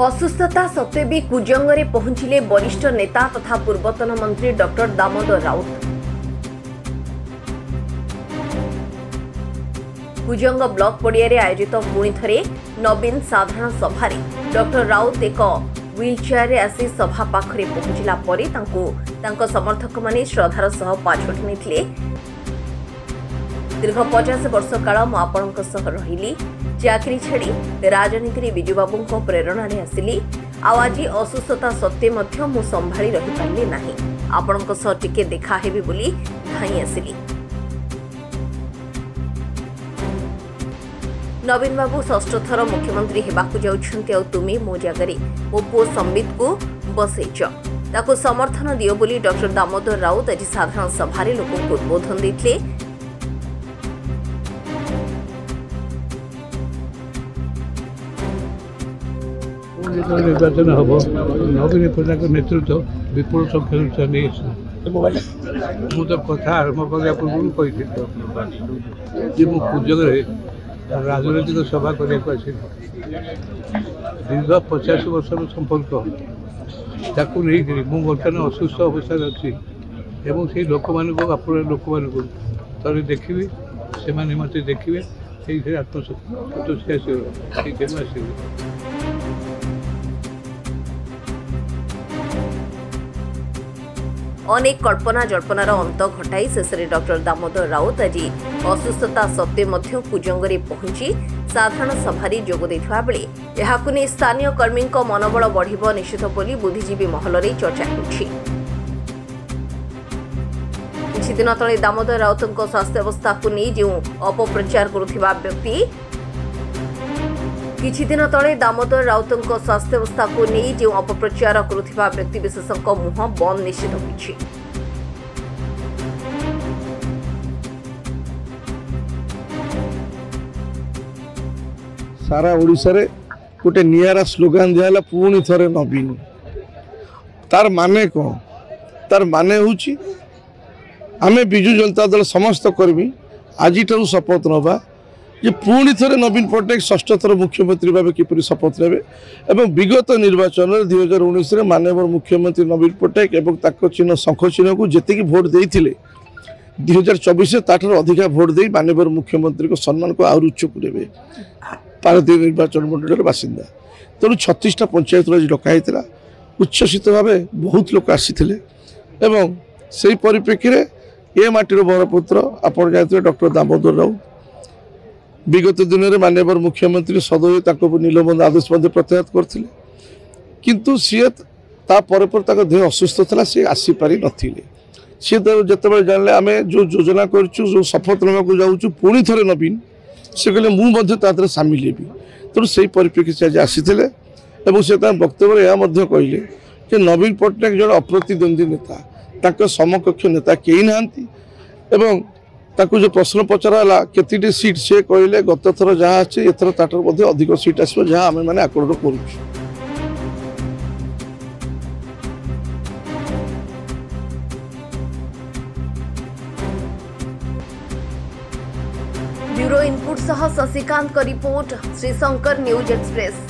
असुस्थता सत्वे भी कुजंगरे पहुंचिले वरिष्ठ नेता तथा पूर्वतन मंत्री डॉक्टर दामोदर राउत। कुजंग ब्लॉक पड़ियारे आयोजित पुणी थरे नवीन साधारण सभारे डॉक्टर राउत एक व्हील चेयर आसी सभा पाखरे पहुंचला परे तांको समर्थक माने श्रद्धार सह पाछोटी नेथिले। दीर्घ 50 वर्ष काल मु आपणक सह रहिली, चाकरी छाड़ी राजनीति विजुबाबू प्रेरणा आसिली। आज असुस्थता सत्वे मध्य मु संभाली रही पारली नाही, आपणक सह टिके देखा हेबी बोली धाई आसिली। नवीन बाबू षष्ठ थर मुख्यमंत्री हेबाकु जाउछन्ते और तुमी मो जगरे मो पुओ संबित को बसैच, ताको समर्थन दियो बोली डॉक्टर दामोदर राउत आज साधारण सभारे लोकों को उद्बोधन देथिले। निर्वाचन हम नवीन प्रजा नेतृत्व विपुल संख्या मुझे कथा आरंभ करने पूर्व कही कुजंगे राजनैतिक सभा करने दीर्घ 50 वर्ष संपर्क ताकू नहीं बर्तमान असुस्थ अवस्था अच्छी से लोक मानक थे देखी से मत देखिए से आत्मसंतुष्टि आसो। अनेक कल्पना जल्पनार अंत घटाई शेष में डॉक्टर दामोदर राउत आज असुस्थता सत्वे मध्य कुजंगरे पहुंची साधारण सभारे जोग देथिबा बेले एहाकु नै स्थानीय कर्मी मनोबल बढ़िब निश्चित बोली बुद्धिजीवी महल रे चर्चा होछि। किछि दिन तले दामोदर राउतଙ୍କ स्वास्थ्य अवस्था को नै जो अपप्रचार करुथिबा व्यक्ति किछि दिन तले दामोदर राउतଙ୍କ स्वास्थ्य अवस्था को नहीं जो अपप्रचार करुथिबा व्यक्ति विशेषज्ञ मुह बंद निश्चित होइछि। सारा ओडिसा रे गोटे नियारा स्लोगान दियाला पुणी थरे नवीन। तार माने कौन? तार माने होछि आमे बिजु जनता दल समस्त कर्मी आज शपथ नवा जे पुणी थे नवीन पट्टनायक षष्ठ थर मुख्यमंत्री भाव किपरि शपथ नेबे एवं विगत निर्वाचन 2019 में माननीय मुख्यमंत्री नवीन पट्टनायक एवं ताको चिन्ह शंख चिन्ह को जेतिकी भोट देइथिले 2024 ताठर अधिका भोट दे माननीय मुख्यमंत्री को सम्मान को आउर उच्च करेंगे। पार्वती निर्वाचन मंडल बासिंदा तेणु 36टा पंचायत आज डकाई उच्छ्वसित भाव बहुत लोक आसी से परिप्रेक्षी में ए माटीर बरपुत्र आप जानते डॉक्टर दामोदर राउत विगत दिन में माननीय मुख्यमंत्री सदैव नीलबंध आदेश प्रत्याहार करते किंतु सी देह असुस्थ था सी आसीपारि नथिले। सी जिते जानले आम जो योजना करूँ शपथ नेवाक जाऊँ पुणी थे नवीन से कहले मुझे सामिल हेबी तेणु से परिप्रेक्षी से आज आसी से वक्तव्य यह कहले कि नवीन पट्टनायक जड़े अप्रतिद्वंदी नेता समकक्ष नेता कई ना ताकू जो प्रश्न पचरा केती सीट से कहले गत थर जहाँ अच्छे एथर ताटर अधिक सीट आसो जहाँ आम मैंने आकलन करूँ। ब्यूरो इनपुट सह शशिकांत का रिपोर्ट, श्रीशंकर न्यूज एक्सप्रेस।